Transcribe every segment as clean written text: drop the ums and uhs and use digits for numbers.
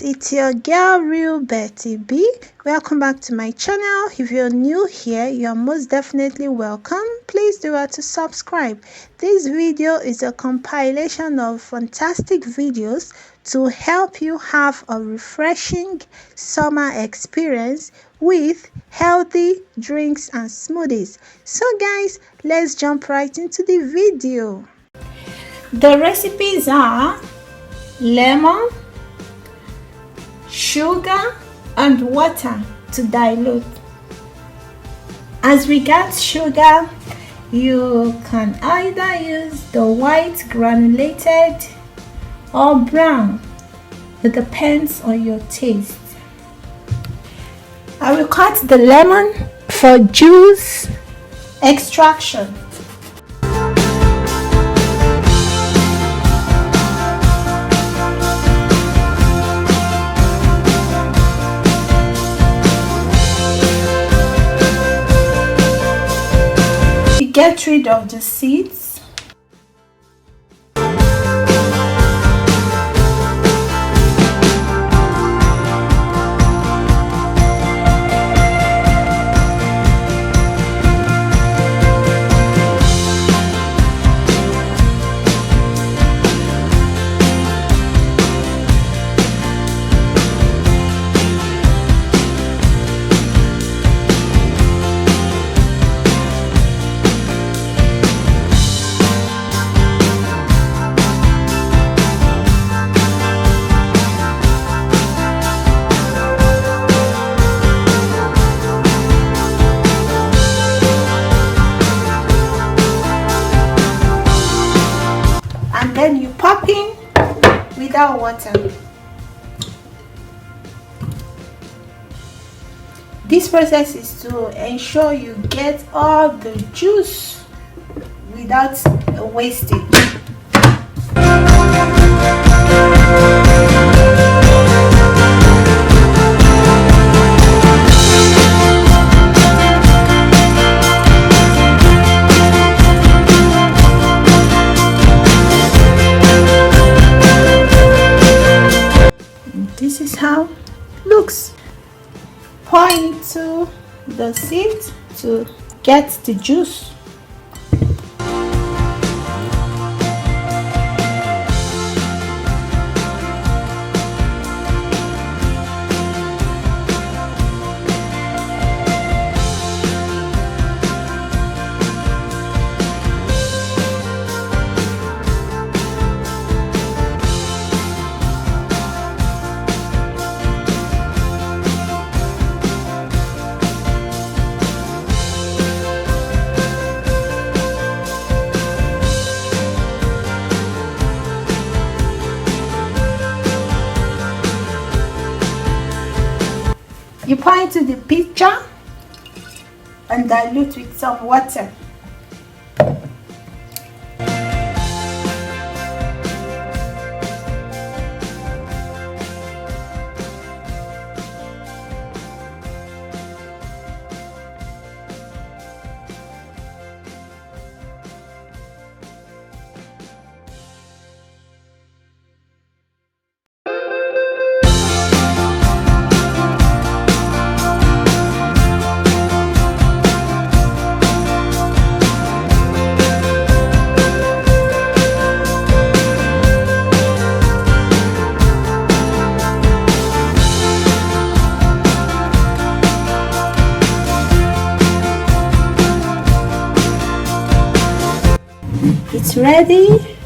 guys, it's your girl Real Betty B. Welcome back to my channel. If you're new here, you're most definitely welcome. Please do well to subscribe. This video is a compilation of fantastic videos to help you have a refreshing summer experience with healthy drinks and smoothies. So guys, let's jump right into the video. The recipes are lemon, sugar and water to dilute. As regards sugar, you can either use the white granulated or brown. It depends on your taste. I will cut the lemon for juice extraction. Get rid of the seeds. Then you pop in without water. This process is to ensure you get all the juice without wastage. This is how it looks. Pour into the seed to get the juice. You pour into the pitcher and dilute with some water. It's ready.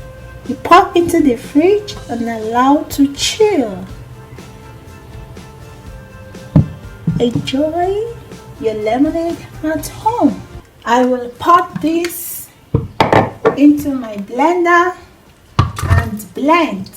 You pop into the fridge and allow to chill. Enjoy your lemonade at home. I will pop this into my blender and blend.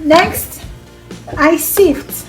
Next, I sift.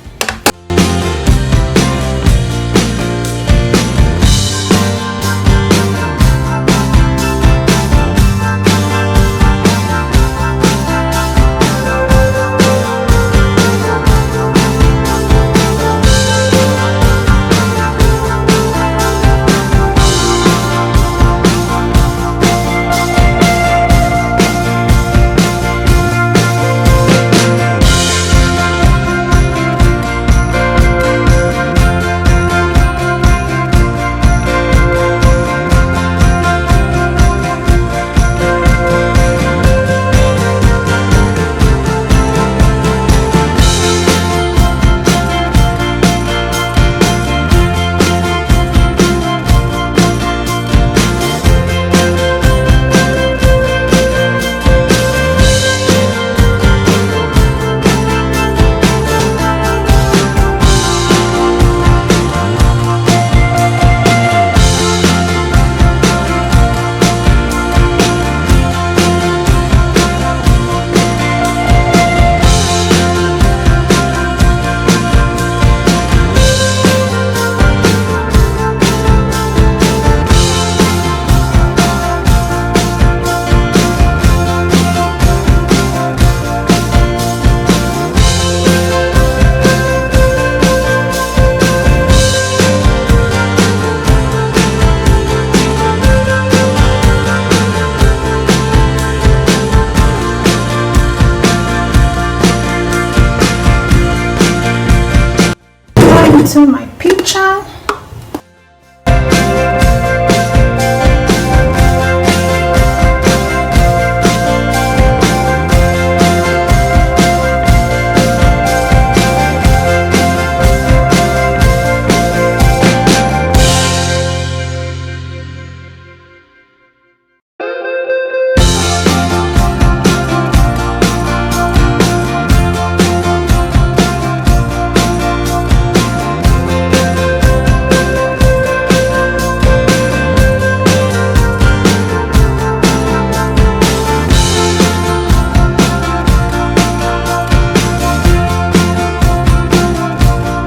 Into my pitcher.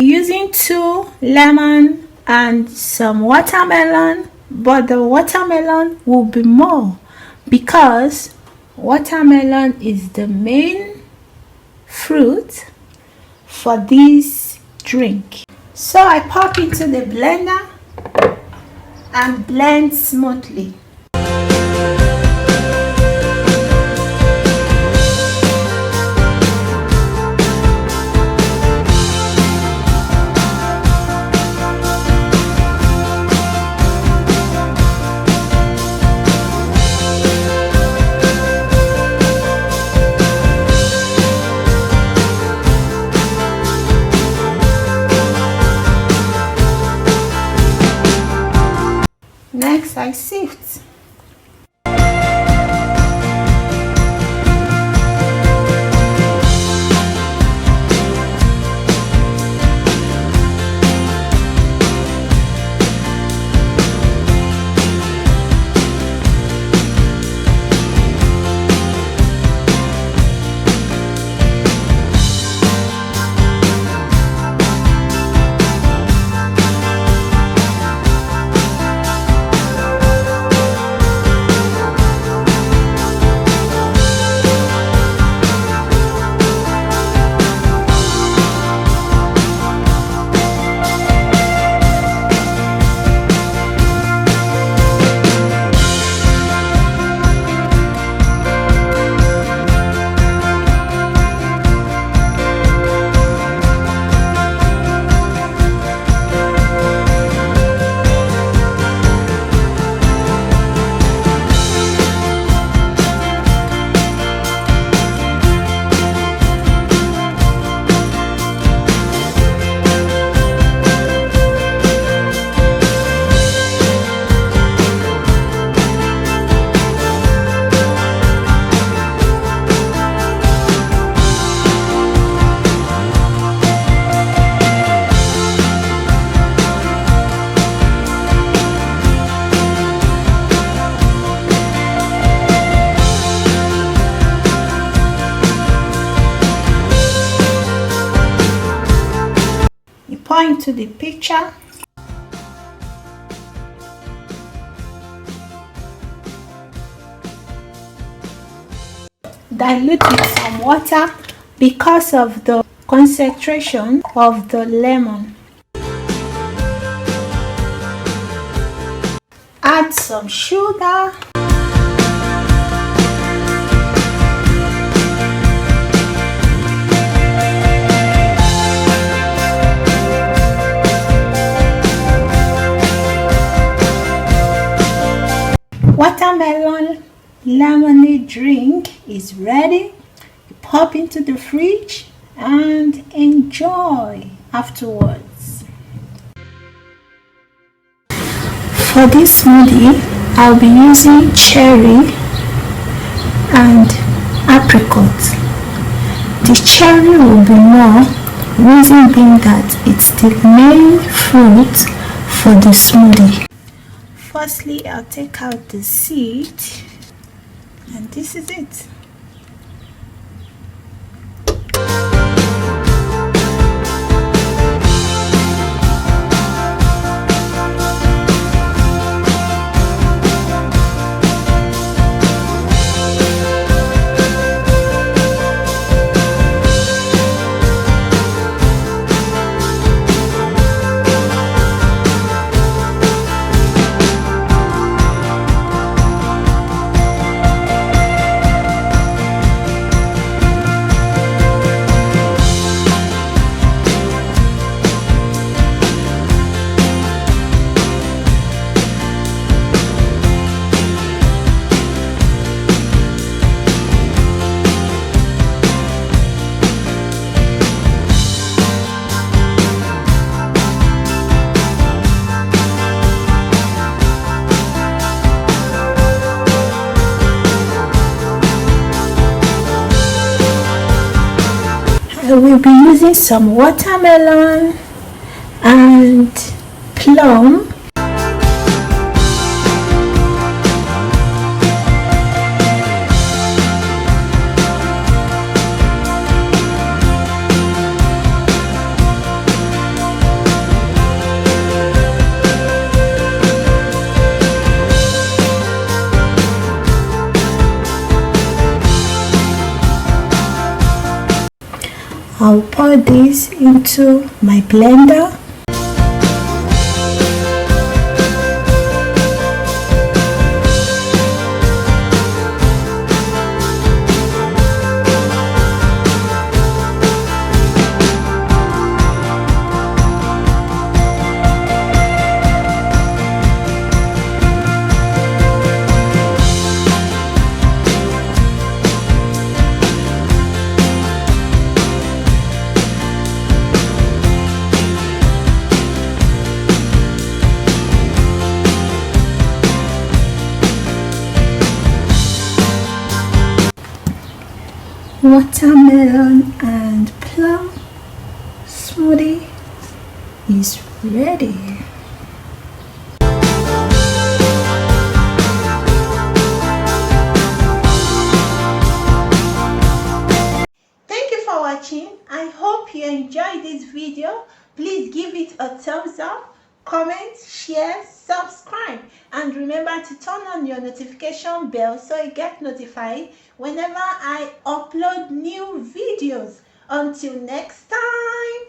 Using 2 lemon and some watermelon, but the watermelon will be more because watermelon is the main fruit for this drink. So I pop into the blender and blend smoothly. Next, I sift. Pour into the pitcher. Dilute with some water because of the concentration of the lemon. Add some sugar. Watermelon lemonade drink is ready. Pop into the fridge and enjoy afterwards. For this smoothie, I'll be using cherry and apricot. The cherry will be more, reason being that it's the main fruit for the smoothie. Firstly, I'll take out the seed, and this is it. I will be using some watermelon and plum. I'll pour this into my blender. Watermelon and plum smoothie is ready. Thank you for watching. I hope you enjoyed this video. Please give it a thumbs up, comment, share, subscribe, and remember to turn on your notification bell so you get notified whenever I upload new videos. Until next time.